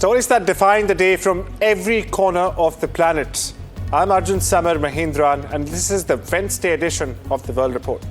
Stories that define the day from every corner of the planet. I'm Arjun Samar Mahindran, and this is the Wednesday edition of the World Report.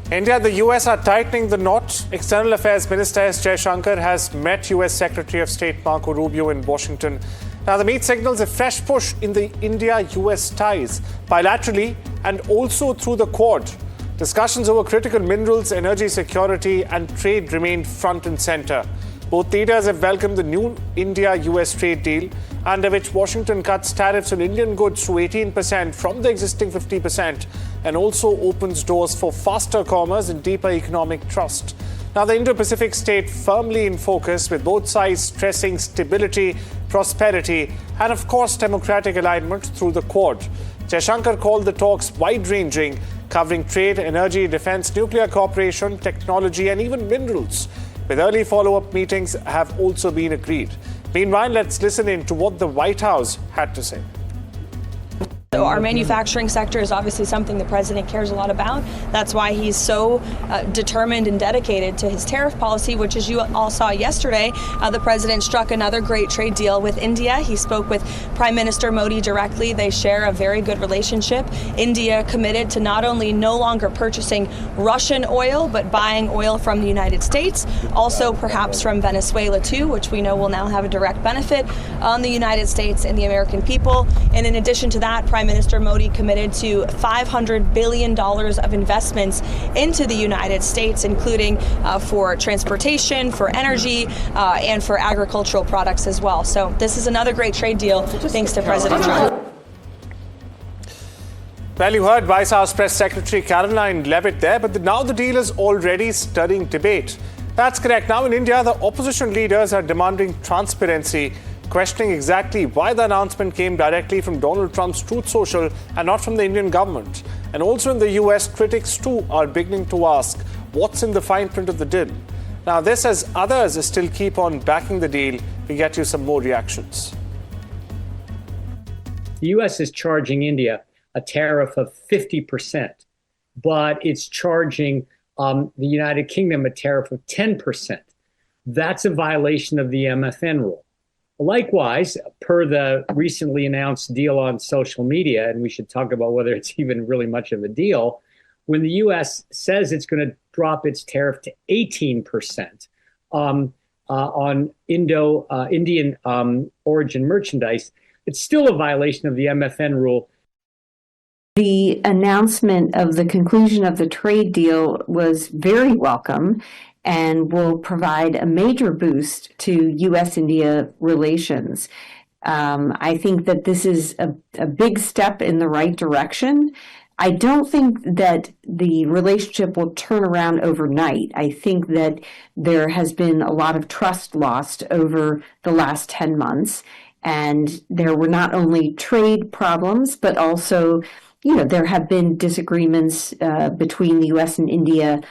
India and the US are tightening the knot. External Affairs Minister S. Jaishankar has met US Secretary of State Marco Rubio in Washington. Now, the meet signals a fresh push in the India-US ties, bilaterally and also through the Quad. Discussions over critical minerals, energy security and trade remained front and center. Both leaders have welcomed the new India-US trade deal, under which Washington cuts tariffs on Indian goods to 18% from the existing 50% and also opens doors for faster commerce and deeper economic trust. Now, the Indo-Pacific stayed firmly in focus, with both sides stressing stability, prosperity and, of course, democratic alignment through the Quad. Jaishankar called the talks wide-ranging, covering trade, energy, defense, nuclear cooperation, technology and even minerals, with early follow-up meetings have also been agreed. Meanwhile, let's listen in to what the White House had to say. So our manufacturing sector is obviously something the president cares a lot about. That's why he's so determined and dedicated to his tariff policy, which, as you all saw yesterday, the president struck another great trade deal with India. He spoke with Prime Minister Modi directly. They share a very good relationship. India committed to not only no longer purchasing Russian oil, but buying oil from the United States, also perhaps from Venezuela too, which we know will now have a direct benefit on the United States and the American people. And in addition to that, Prime Minister Modi committed to $500 billion of investments into the United States, including for transportation, for energy, and for agricultural products as well. So this is another great trade deal thanks to President Trump. Well, you heard Vice House Press Secretary Caroline Levitt there, but now the deal is already stirring debate. That's correct. Now in India, the opposition leaders are demanding transparency, questioning exactly why the announcement came directly from Donald Trump's Truth Social and not from the Indian government. And also in the US, critics too are beginning to ask what's in the fine print of the deal. Now this, as others still keep on backing the deal, we get you some more reactions. The US is charging India a tariff of 50%, but it's charging the United Kingdom a tariff of 10%. That's a violation of the MFN rule. Likewise, per the recently announced deal on social media, and we should talk about whether it's even really much of a deal, when the U.S. says it's going to drop its tariff to 18% on Indian origin merchandise, it's still a violation of the MFN rule. The announcement of the conclusion of the trade deal was very welcome and will provide a major boost to U.S.-India relations. I think that this is a big step in the right direction. I don't think that the relationship will turn around overnight. I think that there has been a lot of trust lost over the last 10 months, and there were not only trade problems, but also, there have been disagreements between the U.S. and India,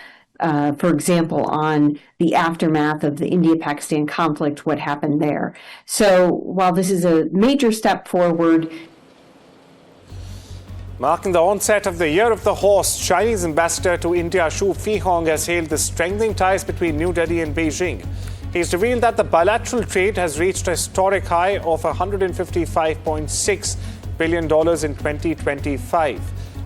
for example, on the aftermath of the India-Pakistan conflict, what happened there. So while this is a major step forward. Marking the onset of the Year of the Horse, Chinese ambassador to India Xu Feihong has hailed the strengthening ties between New Delhi and Beijing. He's revealed that the bilateral trade has reached a historic high of $155.6 billion in 2025.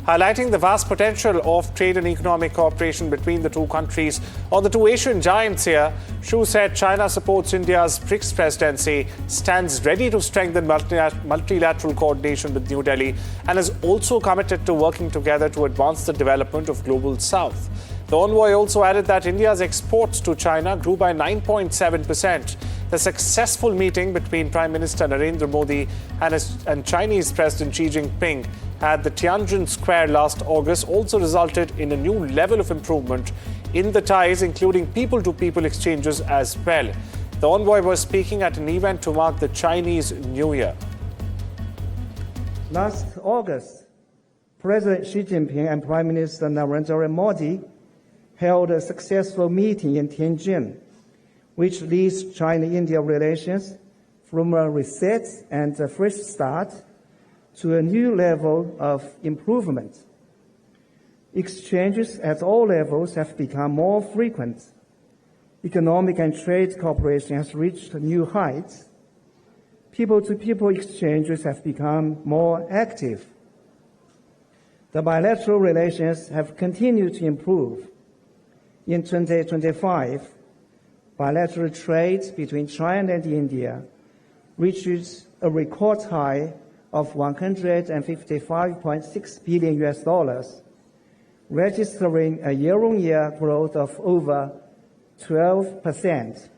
Highlighting the vast potential of trade and economic cooperation between the two countries, or the two Asian giants here, Xu said China supports India's BRICS presidency, stands ready to strengthen multilateral coordination with New Delhi, and is also committed to working together to advance the development of Global South. The envoy also added that India's exports to China grew by 9.7%. The successful meeting between Prime Minister Narendra Modi and Chinese President Xi Jinping at the Tiananmen Square last August also resulted in a new level of improvement in the ties, including people-to-people exchanges as well. The envoy was speaking at an event to mark the Chinese New Year. Last August, President Xi Jinping and Prime Minister Narendra Modi held a successful meeting in Tianjin, which leads China-India relations from a reset and a fresh start to a new level of improvement. Exchanges at all levels have become more frequent. economic and trade cooperation has reached new heights. People-to-people exchanges have become more active. The bilateral relations have continued to improve. In 2025, bilateral trade between China and India reaches a record high of $155.6 billion, registering a year-on-year growth of over 12%.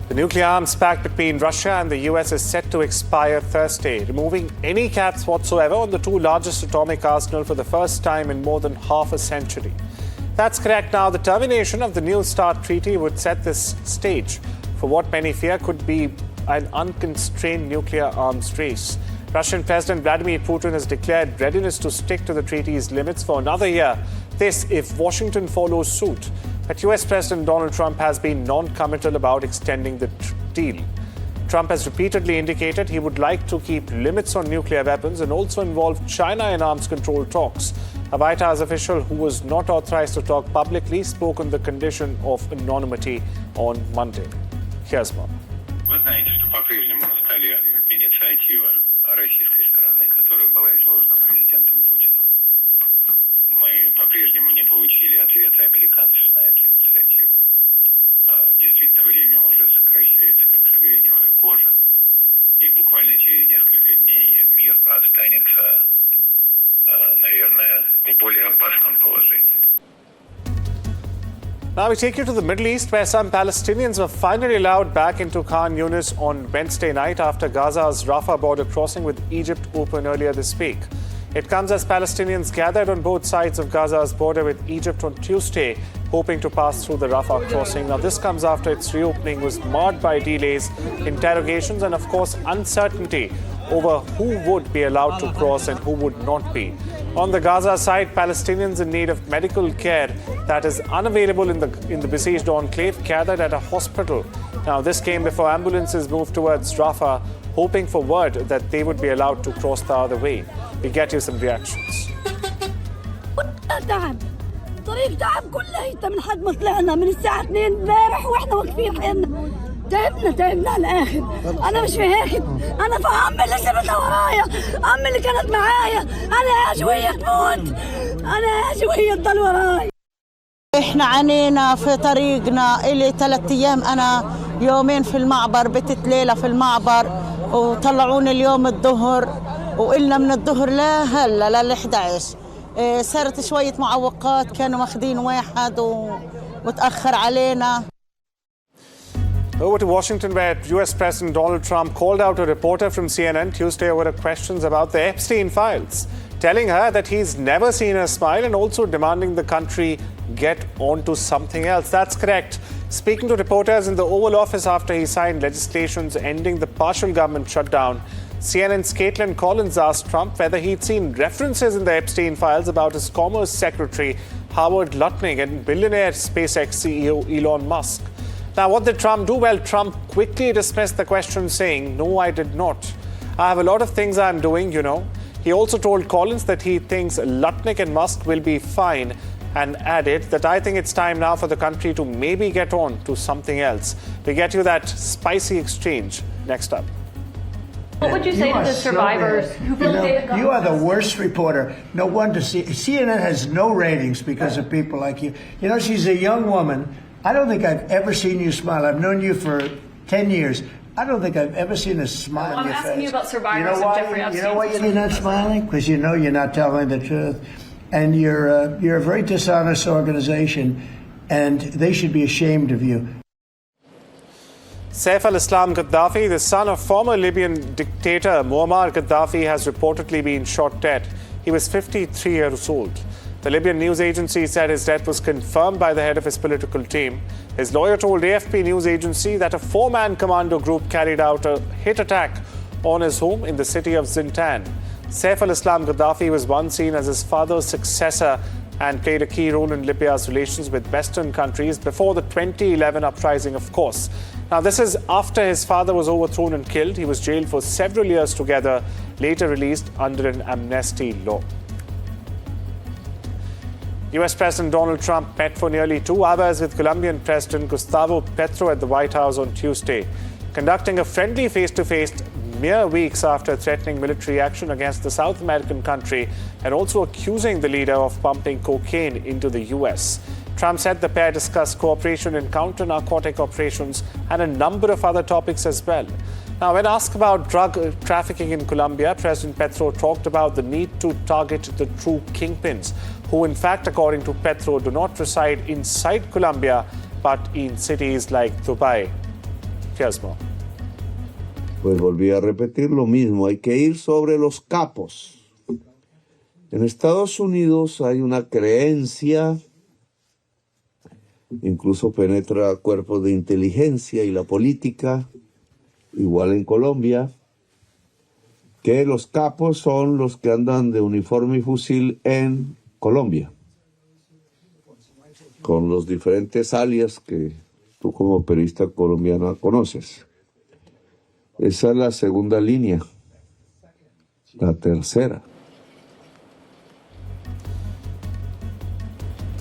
The nuclear arms pact between Russia and the US is set to expire Thursday, removing any caps whatsoever on the two largest atomic arsenals for the first time in more than half a century. That's correct. Now, the termination of the New START treaty would set this stage for what many fear could be an unconstrained nuclear arms race. Russian President Vladimir Putin has declared readiness to stick to the treaty's limits for another year. This if Washington follows suit. But US President Donald Trump has been non-committal about extending the deal. Trump has repeatedly indicated he would like to keep limits on nuclear weapons and also involve China in arms control talks. A White House official who was not authorized to talk publicly spoke on the condition of anonymity on Monday. Here's more. Вы знаете, что по-прежнему на столе инициатива российской стороны, которая была изложена президентом Путиным. Мы по-прежнему не получили ответа американцев на эту инициативу. Действительно, время уже сокращается, как шагреневая кожа. И буквально через несколько дней мир останется, наверное, в более опасном положении. Now we take you to the Middle East, where some Palestinians were finally allowed back into Khan Yunis on Wednesday night after Gaza's Rafah border crossing with Egypt opened earlier this week. It comes as Palestinians gathered on both sides of Gaza's border with Egypt on Tuesday, hoping to pass through the Rafah crossing. Now, this comes after its reopening was marred by delays, interrogations, and, of course, uncertainty over who would be allowed to cross and who would not be. On the Gaza side, Palestinians in need of medical care that is unavailable in the besieged enclave gathered at a hospital. Now, this came before ambulances moved towards Rafah, hoping for word that they would be allowed to cross the other way. We get you some reactions. طريق تعب كله من حد ما طلعنا من الساعة 2 امبارح واحنا واقفين حنا تعبنا على الآخر. أنا مش فاهم، أنا في عمي اللي سبتها ورايا، عمي اللي كانت معايا، أنا هاجي وهي تموت، أنا هاجي وهي تضل وراي. إحنا عانينا في طريقنا إلي 3 أيام، أنا يومين في المعبر، بتت ليلة في المعبر وطلعوني اليوم الظهر وإلنا من الظهر لهلا لل11. صارت شوية معوقات، كانوا ماخذين واحد وتأخر علينا. Over to Washington, where US President Donald Trump called out a reporter from CNN Tuesday over questions about the Epstein files, telling her that he's never seen her smile and also demanding the country get on to something else. That's correct. Speaking to reporters in the Oval Office after he signed legislation ending the partial government shutdown, CNN's Caitlin Collins asked Trump whether he'd seen references in the Epstein files about his Commerce Secretary, Howard Lutnick, and billionaire SpaceX CEO Elon Musk. Now, what did Trump do? Well, Trump quickly dismissed the question, saying, "No, I did not. I have a lot of things I'm doing, you know." He also told Collins that he thinks Lutnick and Musk will be fine and added that I think it's time now for the country to maybe get on to something else. We get you that spicy exchange next up. What would you say to the survivors who feel they've got? You are the worst reporter. No wonder CNN has no ratings because of people like you. You know, she's a young woman. I don't think I've ever seen you smile. I've known you for 10 years. I don't think I've ever seen a smile on your face. I'm asking you about survivors of Jeffrey Epstein. You know why you're not smiling? Because you know you're not telling the truth. And you're a very dishonest organization, and they should be ashamed of you. Saif al-Islam Gaddafi, the son of former Libyan dictator Muammar Gaddafi, has reportedly been shot dead. He was 53 years old. The Libyan news agency said his death was confirmed by the head of his political team. His lawyer told AFP news agency that a 4-man commando group carried out a hit attack on his home in the city of Zintan. Saif al-Islam Gaddafi was once seen as his father's successor and played a key role in Libya's relations with Western countries before the 2011 uprising, of course. Now, this is after his father was overthrown and killed. He was jailed for several years together, later released under an amnesty law. US President Donald Trump met for nearly 2 hours with Colombian President Gustavo Petro at the White House on Tuesday, conducting a friendly face-to-face mere weeks after threatening military action against the South American country and also accusing the leader of pumping cocaine into the US. Trump said the pair discussed cooperation in counter-narcotic operations and a number of other topics as well. Now, when asked about drug trafficking in Colombia, President Petro talked about the need to target the true kingpins, who in fact, according to Petro, do not reside inside Colombia, but in cities like Dubai. Here's more. Pues volví a repetir lo mismo, hay que ir sobre los capos. En Estados Unidos hay una creencia, incluso penetra cuerpos de inteligencia y la política, igual en Colombia, que los capos son los que andan de uniforme y fusil en Colombia, con los diferentes alias que tú como periodista colombiana conoces. Esa es la segunda línea. La tercera.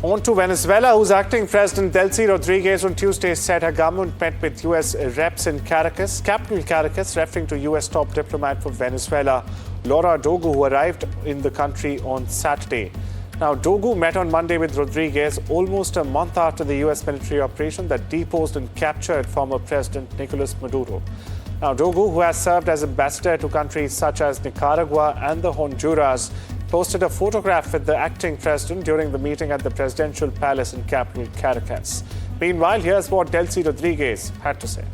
On to Venezuela, whose acting president Delcy Rodriguez on Tuesday said her government met with U.S. reps in Caracas, capital Caracas, referring to U.S. top diplomat for Venezuela, Laura Dogu, who arrived in the country on Saturday. Now, Dogu met on Monday with Rodriguez almost a month after the U.S. military operation that deposed and captured former President Nicolas Maduro. Now, Dogu, who has served as ambassador to countries such as Nicaragua and the Honduras, posted a photograph with the acting president during the meeting at the presidential palace in capital Caracas. Meanwhile, here's what Delcy Rodriguez had to say.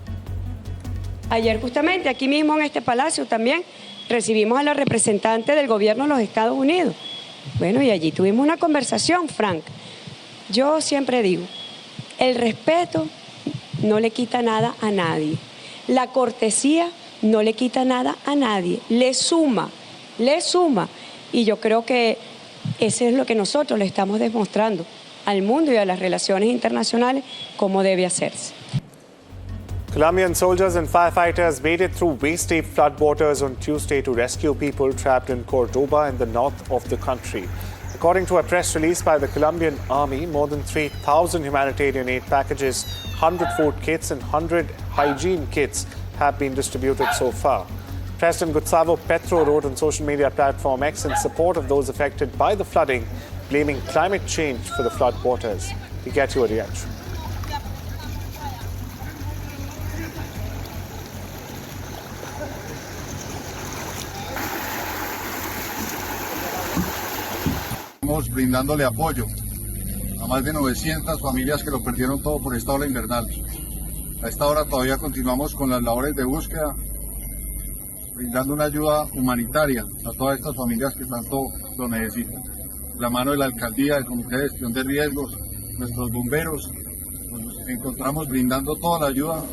Ayer justamente aquí mismo en este palacio también recibimos a la representante del gobierno de los Estados Unidos. Bueno, y allí tuvimos una conversación franca. Yo siempre digo, el respeto no le quita nada a nadie. La cortesía no le quita nada a nadie. Le suma, le suma. Y yo creo que eso es lo que nosotros le estamos demostrando al mundo y a las relaciones internacionales cómo debe hacerse. Colombian soldiers and firefighters waded through waist-deep floodwaters on Tuesday to rescue people trapped in Cordoba in the north of the country. According to a press release by the Colombian Army, more than 3,000 humanitarian aid packages, 100 food kits and 100 hygiene kits have been distributed so far. President Gustavo Petro wrote on social media platform X in support of those affected by the flooding, blaming climate change for the floodwaters. We get you a reaction. Estamos brindándole apoyo a más de 900 familias que lo perdieron todo por esta ola invernal. A esta hora todavía continuamos con las labores de búsqueda, brindando una ayuda humanitaria a todas estas familias que tanto lo necesitan. La mano de la alcaldía, del Comité de Gestión de Riesgos, nuestros bomberos, nos encontramos brindando toda la ayuda.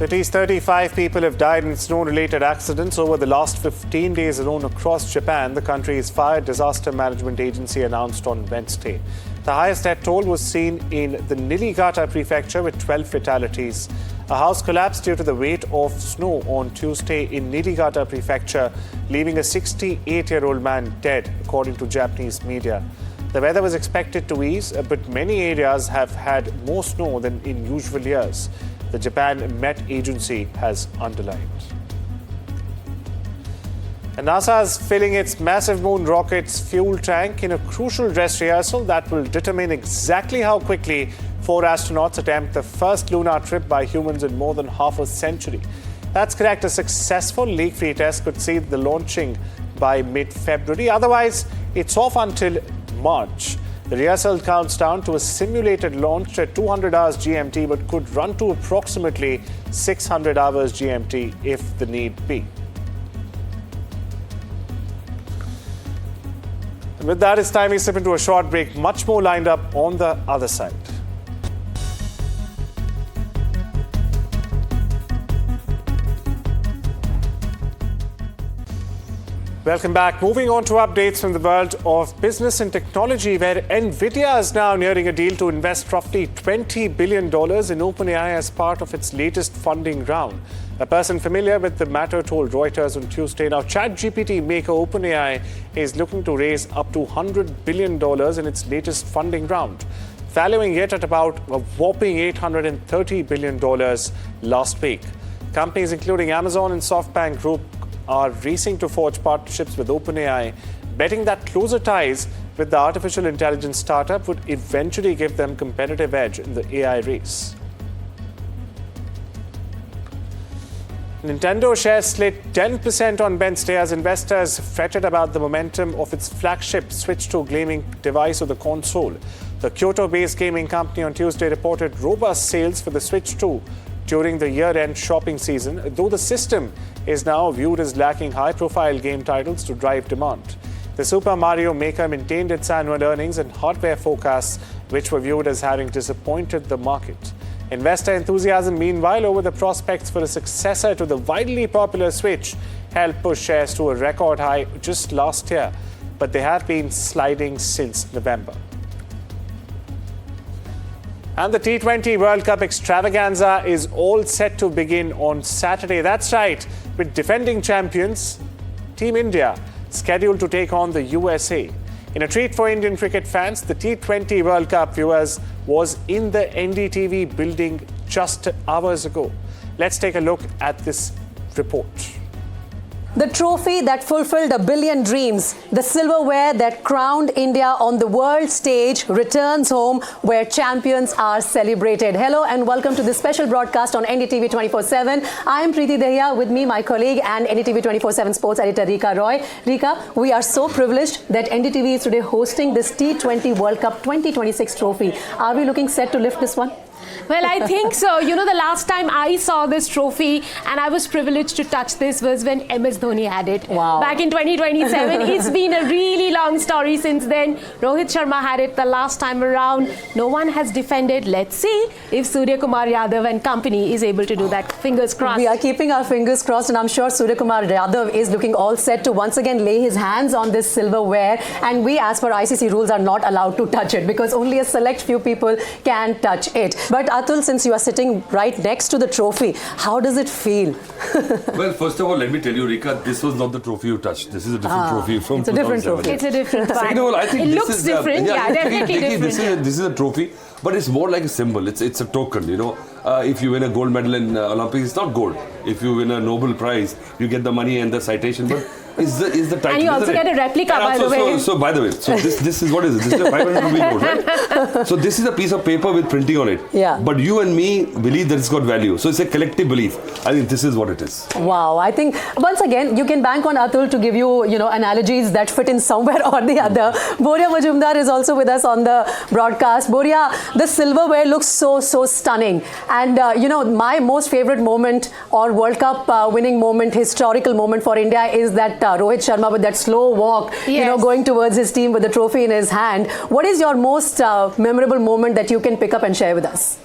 At least 35 people have died in snow-related accidents over the last 15 days alone across Japan, the country's Fire Disaster Management Agency announced on Wednesday. The highest death toll was seen in the Niigata prefecture with 12 fatalities. A house collapsed due to the weight of snow on Tuesday in Niigata prefecture, leaving a 68-year-old man dead, according to Japanese media. The weather was expected to ease, but many areas have had more snow than in usual years, the Japan Met Agency has underlined. And NASA is filling its massive moon rocket's fuel tank in a crucial dress rehearsal that will determine exactly how quickly 4 astronauts attempt the first lunar trip by humans in more than half a century. That's correct. A successful leak-free test could see the launching by mid-February. Otherwise, it's off until March. The rehearsal counts down to a simulated launch at 200 hours GMT, but could run to approximately 600 hours GMT if the need be. And with that, it's time we slip into a short break. Much more lined up on the other side. Welcome back. Moving on to updates from the world of business and technology, where NVIDIA is now nearing a deal to invest roughly $20 billion in OpenAI as part of its latest funding round. A person familiar with the matter told Reuters on Tuesday. Now, ChatGPT maker OpenAI is looking to raise up to $100 billion in its latest funding round, valuing it at about a whopping $830 billion last week. Companies including Amazon and SoftBank Group are racing to forge partnerships with OpenAI, betting that closer ties with the artificial intelligence startup would eventually give them competitive edge in the AI race. Nintendo shares slid 10% on Wednesday as investors fretted about the momentum of its flagship Switch 2 gaming device or the console. The Kyoto-based gaming company on Tuesday reported robust sales for the Switch 2 during the year-end shopping season, though the system is now viewed as lacking high-profile game titles to drive demand. The Super Mario maker maintained its annual earnings and hardware forecasts, which were viewed as having disappointed the market. Investor enthusiasm, meanwhile, over the prospects for a successor to the widely popular Switch helped push shares to a record high just last year, but they have been sliding since November. And the T20 World Cup extravaganza is all set to begin on Saturday. That's right, with defending champions, Team India, scheduled to take on the USA. In a treat for Indian cricket fans, the T20 World Cup viewers was in the NDTV building just hours ago. Let's take a look at this report. The trophy that fulfilled a billion dreams, the silverware that crowned India on the world stage, returns home where champions are celebrated. Hello and welcome to this special broadcast on NDTV 24/7. I am Preeti Dahiya, with me my colleague and NDTV 24/7 sports editor Rika Roy. Rika, we are so privileged that NDTV is today hosting this T20 World Cup 2026 trophy. Are we looking set to lift this one? Well, I think so. You know, the last time I saw this trophy and I was privileged to touch this was when MS Dhoni had it. Wow. Back in 2027. It's been a really long story since then. Rohit Sharma had it the last time around. No one has defended. Let's see if Surya Kumar Yadav and company is able to do that. Fingers crossed. We are keeping our fingers crossed, and I'm sure Surya Kumar Yadav is looking all set to once again lay his hands on this silverware. And we, as per ICC rules, are not allowed to touch it because only a select few people can touch it. But Atul, since you are sitting right next to the trophy, how does it feel? Well, first of all, let me tell you, Rika, this was not the trophy you touched. This is a different trophy from 2007. It's a different trophy. It's a different pact. Second of all, I think it this looks is different. Definitely different. This is a trophy, but it's more like a symbol. It's a token, you know. If you win a gold medal in Olympics, it's not gold. If you win a Nobel Prize, you get the money and the citation, but is the title. And you also get a replica, by the way. So by the way, so this is what is it? This is a 500 rupee note, right? So this is a piece of paper with printing on it. Yeah. But you and me believe that it's got value. So it's a collective belief. I think this is what it is. Wow. I think once again you can bank on Atul to give you analogies that fit in somewhere or the other. Boria Majumdar is also with us on the broadcast. Boria, the silverware looks so stunning, and my most favorite moment or World Cup winning moment, historical moment for India is that Rohit Sharma with that slow walk, yes, going towards his team with the trophy in his hand. What is your most memorable moment that you can pick up and share with us?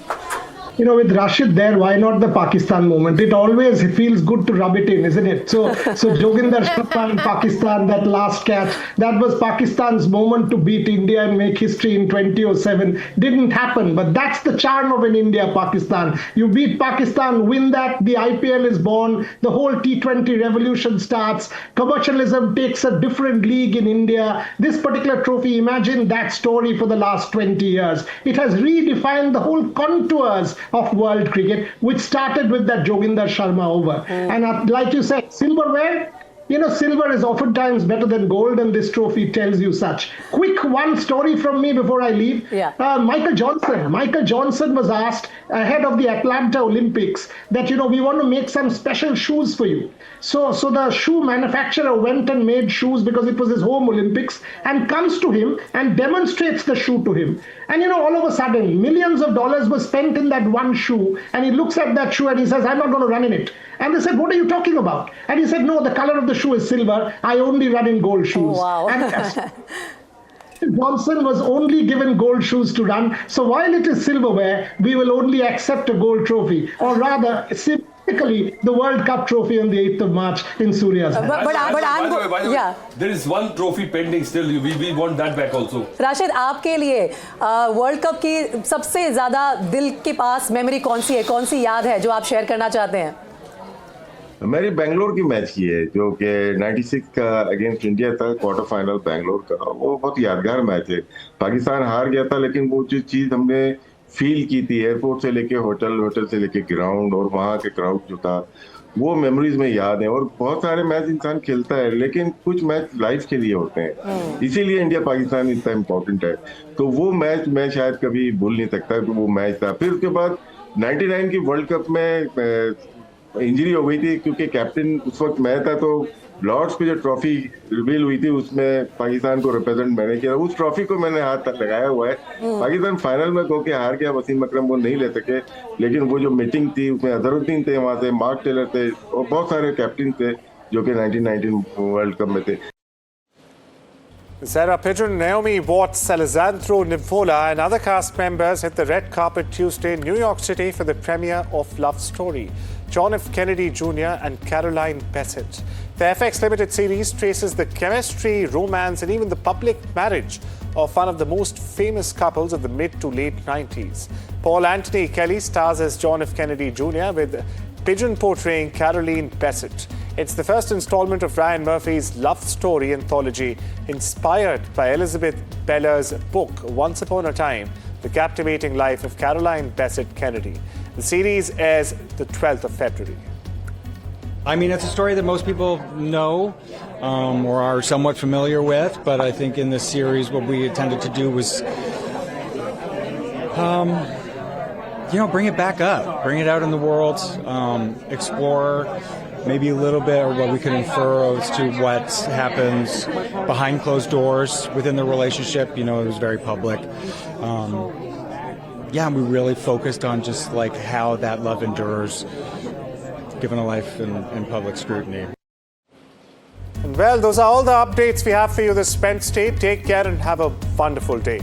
With Rashid there, why not the Pakistan moment? It always feels good to rub it in, isn't it? So Joginder Sharma in Pakistan, that last catch, that was Pakistan's moment to beat India and make history in 2007. Didn't happen, but that's the charm of an India-Pakistan. You beat Pakistan, win that, the IPL is born, the whole T20 revolution starts, commercialism takes a different league in India. This particular trophy, imagine that story for the last 20 years. It has redefined the whole contours of world cricket, which started with that Joginder Sharma over. And like you said, silverware, silver is oftentimes better than gold, and this trophy tells you such. Quick one story from me before I leave. Yeah. Michael Johnson was asked ahead of the Atlanta Olympics that, we want to make some special shoes for you. So the shoe manufacturer went and made shoes because it was his home Olympics, and comes to him and demonstrates the shoe to him. And all of a sudden, millions of dollars were spent in that one shoe, and he looks at that shoe and he says, I'm not going to run in it. And they said, what are you talking about? And he said, no, the color of the shoe is silver. I only run in gold shoes. Oh, wow. And Johnson was only given gold shoes to run. So while it is silverware, we will only accept a gold trophy. Or rather, the World Cup trophy on the 8th of March in Surya's hand. By the way, there is one trophy pending still. We want that back also. Rashid, आपके लिए world cup की सबसे ज्यादा दिल के पास memory कौन सी है, कौन सी याद है जो आप शेयर करना चाहते हैं? मेरी बेंगलोर की मैच की है, जो कि 96 का अगेंस्ट इंडिया था, क्वार्टर फाइनल बेंगलोर का। वो बहुत यादगार मैच है। पाकिस्तान हार गया था, लेकिन वो जो चीज हमने फील की थी एयरपोर्ट से लेके होटल से लेके ग्राउंड और वहाँ के क्राउड जो था, वो मेमोरीज में याद है। और बहुत सारे मैच इंसान खेलता है, लेकिन कुछ मैच लाइफ के लिए होते हैं, इसीलिए इंडिया पाकिस्तान इतना इम्पोर्टेंट है। तो वो मैच मैं शायद कभी भूल नहीं सकता कि वो मैच था। फिर उसके बाद 99 की वर्ल्ड कप में इंजरी हो गई थी, क्योंकि कैप्टन उस वक्त मैं था, तो लॉर्ड्स पे जो ट्रॉफी रिवील हुई थी उसमें पाकिस्तान को रिप्रेजेंट मैंने किया। उस ट्रॉफी को मैंने हाथ तक लगाया हुआ है। पाकिस्तान फाइनल में होके हार गया, वसीम अकरम वो नहीं ले सके, लेकिन वो जो मीटिंग थी उसमें अजहरुद्दीन थे, वहां से मार्क टेलर थे और बहुत सारे कैप्टन थे जो कि 1919 वर्ल्ड कप में थे। Sarah Pigeon, Naomi Watts, Alessandro Nivola and other cast members hit the red carpet Tuesday in New York City for the premiere of Love Story. John F. Kennedy Jr. and Caroline Bessette. The FX Limited series traces the chemistry, romance and even the public marriage of one of the most famous couples of the mid to late 90s. Paul Anthony Kelly stars as John F. Kennedy Jr. with Pigeon portraying Caroline Bessette. It's the first installment of Ryan Murphy's Love Story anthology inspired by Elizabeth Beller's book Once Upon a Time, The Captivating Life of Caroline Bessette Kennedy. The series airs the 12th of February. I mean, it's a story that most people know or are somewhat familiar with, but I think in this series what we intended to do was bring it back up, bring it out in the world, explore maybe a little bit or what we could infer as to what happens behind closed doors within the relationship. It was very public. We really focused on just like how that love endures given a life in public scrutiny. Well, those are all the updates we have for you this Wednesday. Take care and have a wonderful day.